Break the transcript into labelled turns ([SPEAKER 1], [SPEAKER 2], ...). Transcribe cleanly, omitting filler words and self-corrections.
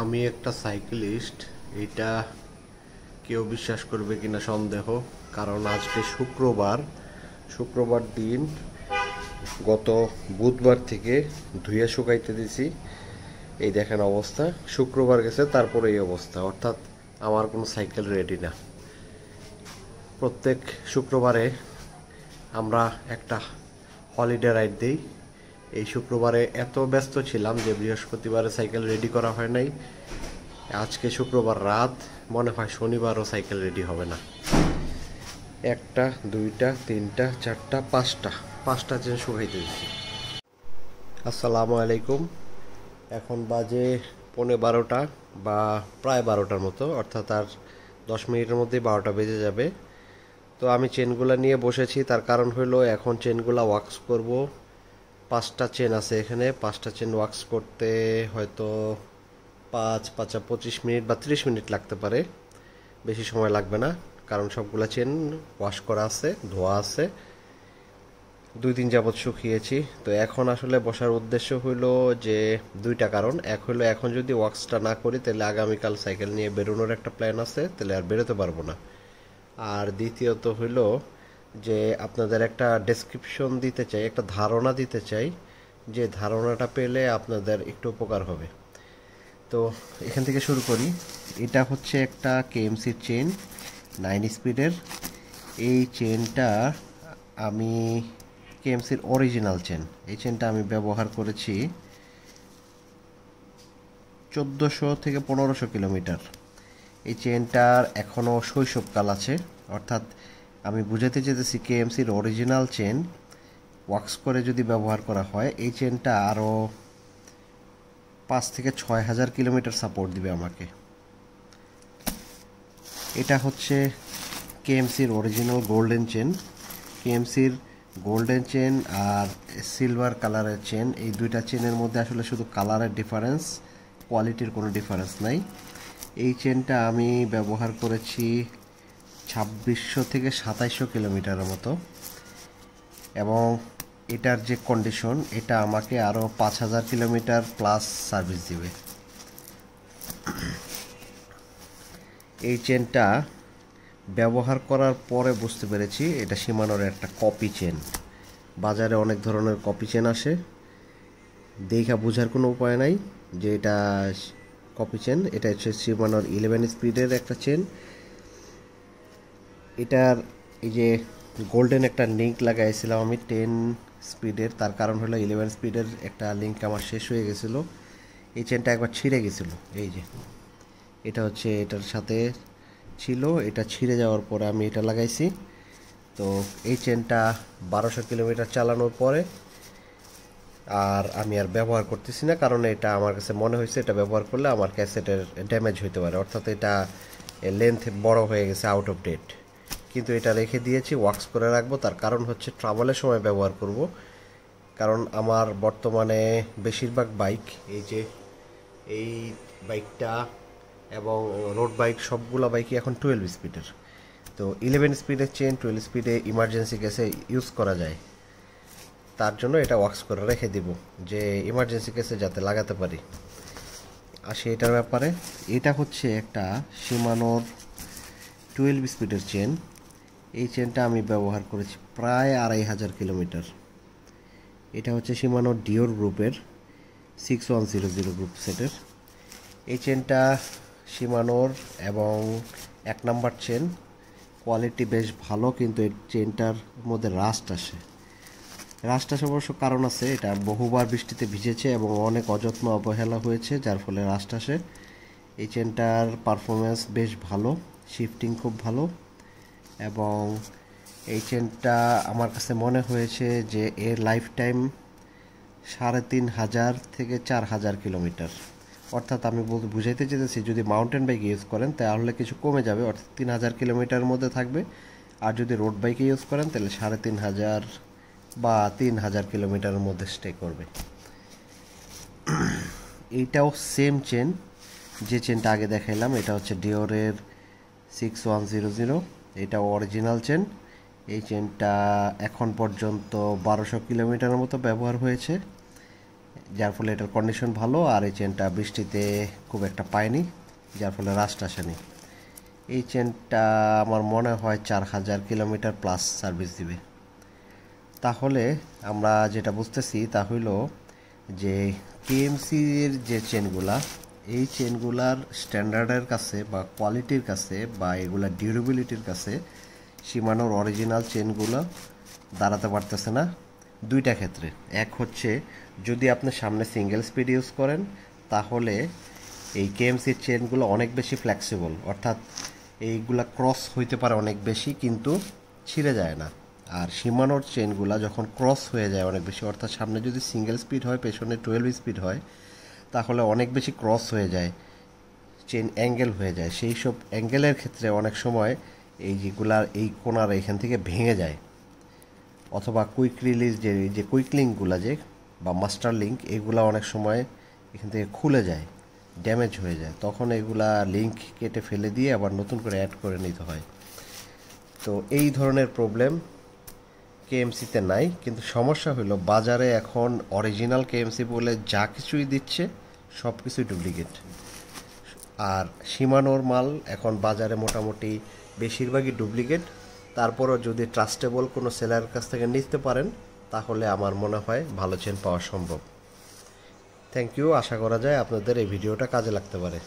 [SPEAKER 1] আমি একটা সাইক্লিস্ট। এটা কেউ বিশ্বাস করবে কিনা সন্দেহ, কারণ আজকে শুক্রবার দিন গত বুধবার থেকে ধুয়ে শুকাইতে দিছি। এই দেখেন অবস্থা, শুক্রবার গেছে তারপরে এই অবস্থা, অর্থাৎ আমার কোনো সাইকেল রেডি না। প্রত্যেক শুক্রবারে আমরা একটা হলিডে রাইড দিই। এই শুক্রবারে এত ব্যস্ত ছিলাম যে বৃহস্পতিবারে সাইকেল রেডি করা হয় নাই। আজকে শুক্রবার রাত, মনে হয় শনিবারও সাইকেল রেডি হবে না। একটা, দুইটা, তিনটা, চারটা, পাঁচটা চেন শুকাইতে দিচ্ছি। আসসালামু আলাইকুম। এখন বাজে 11:15 বা প্রায় 12টার মতো, অর্থাৎ আর 10 মিনিটের মধ্যেই 12টা বেজে যাবে। তো আমি চেনগুলা নিয়ে বসেছি, তার কারণ হলো এখন চেনগুলা ওয়াক্স করব। 5টা চেন আছে এখানে, 5টা চেন ওয়াক্স করতে হয়তো 25 মিনিট বা 30 মিনিট লাগতে পারে, বেশি সময় লাগবে না, কারণ সবগুলা চেন ওয়াশ করা আছে, ধোয়া আছে, 2 দিন যাবৎ শুকিয়েছি। তো এখন আসলে বসার উদ্দেশ্য হইলো যে দুইটা কারণ। এক হলো, এখন যদি ওয়াক্সটা না করি তাহলে আগামীকাল সাইকেল নিয়ে বেরোনোর একটা প্ল্যান আছে, তাহলে আর বেরোতে পারবো না। আর দ্বিতীয়ত হইলো যে আপনাদের একটা ডেসক্রিপশন দিতে চাই, একটা ধারণা দিতে চাই, যে ধারণাটা পেলে আপনাদের একটু উপকার হবে। তো এখান থেকে শুরু করি। এটা হচ্ছে একটা কেএমসির চেন, 9 স্পিডের। এই চেনটা আমি কেএমসির অরিজিনাল চেন। এই চেনটা আমি ব্যবহার করেছি 1400 থেকে 1500 কিলোমিটার। এই চেনটার এখনও শৈশবকাল আছে, অর্থাৎ আমি বুঝাতে চেয়েছি কেএমসির অরিজিনাল চেন ওয়াক্স করে যদি ব্যবহার করা হয়, এই চেনটা আরও 5 থেকে 6000 কিলোমিটার সাপোর্ট দিবে আমাকে। এটা হচ্ছে কেএমসির অরিজিনাল গোল্ডেন চেন। কেএমসির গোল্ডেন চেন আর সিলভার কালারের চেন, এই দুইটা চেনের মধ্যে আসলে শুধু কালারের ডিফারেন্স, কোয়ালিটির কোনো ডিফারেন্স নাই। এই চেনটা আমি ব্যবহার করেছি 2600 থেকে 2700 কিলোমিটারের মতো, এবং এটার যে কন্ডিশন, এটা আমাকে আরও 5000 কিলোমিটার প্লাস সার্ভিস দিবে। এই চেনটা ব্যবহার করার পরে বুঝতে পেরেছি এটা শিমানোর একটা কপি চেন। বাজারে অনেক ধরনের কপি চেন আসে, দেখা বোঝার কোনো উপায় নাই যে এটা কপি চেন। এটা হচ্ছে শিমানোর 11 স্পিডের একটা চেন। এটার এই যে গোল্ডেন একটা লিঙ্ক লাগাইছিলাম আমি 10 স্পিডের, তার কারণ হলো 11 স্পিডের একটা লিঙ্ক আমার শেষ হয়ে গেছিলো। এই চেনটা একবার ছিঁড়ে গেছিলো, এই যে এটা হচ্ছে এটার সাথে ছিল, এটা ছিঁড়ে যাওয়ার পরে আমি এটা লাগাইছি। তো এই চেনটা 1200 কিলোমিটার চালানোর পরে আর আমি আর ব্যবহার করতেছি না, কারণ এটা আমার কাছে মনে হয়েছে এটা ব্যবহার করলে আমার ক্যাসেটের ড্যামেজ হইতে পারে, অর্থাৎ এটা লেন্থ বড় হয়ে গেছে, আউট অফ ডেট। কিন্তু এটা রেখে দিয়েছি, ওয়াক্স করে রাখবো। তার কারণ হচ্ছে ট্রাভেলের সময় ব্যবহার করব, কারণ আমার বর্তমানে বেশিরভাগ বাইক, এই যে এই বাইকটা এবং রোড বাইক, সবগুলো বাইকই এখন 12 স্পিডের। তো 11 স্পিডের চেন 12 স্পিডে ইমার্জেন্সি কেসে ইউজ করা যায়, তার জন্য এটা ওয়াক্স করে রেখে দিব, যে ইমার্জেন্সি কেসে যাতে লাগাতে পারি। আসি এটার ব্যাপারে। এটা হচ্ছে একটা শিমানোর 12 স্পিডের চেন। এই চেনটা আমি ব্যবহার করেছি প্রায় 2500 কিলোমিটার। এটা হচ্ছে শিমানোর ডিওর গ্রুপের 6100 গ্রুপ সেটের। এই চেনটা শিমানোর এবং 1 নাম্বার চেন, কোয়ালিটি বেশ ভালো, কিন্তু এই চেনটার মধ্যে রাস্ট আসে। রাস্ট আসে অবশ্য কারণ আছে, এটা বহুবার বৃষ্টিতে ভিজেছে এবং অনেক অযত্ন অবহেলা হয়েছে, যার ফলে রাস্ট আসে। এই চেনটার পারফরমেন্স বেশ ভালো, শিফটিং খুব ভালো, এবং এই চেনটা আমার কাছে মনে হয়েছে যে এর লাইফ টাইম 3500 থেকে 4000 কিলোমিটার। অর্থাৎ আমি বুঝাইতে চেয়েছি, যদি মাউন্টেন বাইক ইউজ করেন তাহলে কিছু কমে যাবে, অর্থাৎ 3000 কিলোমিটারের মধ্যে থাকবে। আর যদি রোড বাইকে ইউজ করেন তাহলে 3500 বা 3000 কিলোমিটারের মধ্যে স্টে করবে। এইটাও সেম চেন, যে চেনটা আগে দেখাইলাম, এটা হচ্ছে ডিওরের 6100, এটাও অরিজিনাল চেন। এই চেনটা এখন পর্যন্ত 1200 কিলোমিটারের মতো ব্যবহার হয়েছে। যার ফলে এটার কন্ডিশন ভালো, আর এই চেনটা বৃষ্টিতে খুব একটা পায়নি, যার ফলে রাস্ট আসেনি। এই চেনটা আমার মনে হয় 4000 কিলোমিটার প্লাস সার্ভিস দিবে। তাহলে আমরা যেটা বুঝতেছি তা হইল যে কেএমসির যে চেনগুলা, এই চেনগুলার স্ট্যান্ডার্ডের কাছে বা কোয়ালিটির কাছে বা এগুলা ডিউরেবিলিটির কাছে শিমানোর অরিজিনাল চেনগুলো দাঁড়াতে পারতেছে না দুইটা ক্ষেত্রে। এক হচ্ছে যদি আপনি সামনে সিঙ্গেল স্পিড ইউজ করেন, তাহলে এই কেএমসির চেনগুলো অনেক বেশি ফ্লেক্সিবল, অর্থাৎ এইগুলা ক্রস হইতে পারে অনেক বেশি কিন্তু ছিঁড়ে যায় না। আর শিমানোর চেনগুলা যখন ক্রস হয়ে যায় অনেক বেশি, অর্থাৎ সামনে যদি সিঙ্গেল স্পিড হয় পেছনে 12 স্পিড হয়, তাহলে অনেক বেশি ক্রস হয়ে যায়, চেন অ্যাঙ্গেল হয়ে যায়। সেই সব অ্যাঙ্গেলের ক্ষেত্রে অনেক সময় এই যেগুলার এই কোণার এখান থেকে ভেঙে যায়, অথবা কুইক রিলিজ যে কুইক লিঙ্কগুলো যে বা মাস্টার লিঙ্ক, এগুলা অনেক সময় এখান থেকে খুলে যায়, ড্যামেজ হয়ে যায়, তখন এগুলা লিঙ্ক কেটে ফেলে দিয়ে আবার নতুন করে অ্যাড করে নিতে হয়। তো এই ধরনের প্রবলেম কেএমসিতে নাই, কিন্তু সমস্যা হলো বাজারে এখন অরিজিনাল কেএমসি বলে যা কিছুই দিচ্ছে সব কিছুই ডুপ্লিকেট। আর শিমানোর মাল এখন বাজারে মোটামুটি বেশিরভাগই ডুপ্লিকেট। তারপরও যদি ট্রাস্টেবল কোনো সেলারের কাছ থেকে নিতে পারেন, তাহলে আমার মনে হয় ভালো চেন পাওয়া সম্ভব। Thank you. আশা করা যায় আপনাদের এই ভিডিওটা কাজে লাগতে পারে।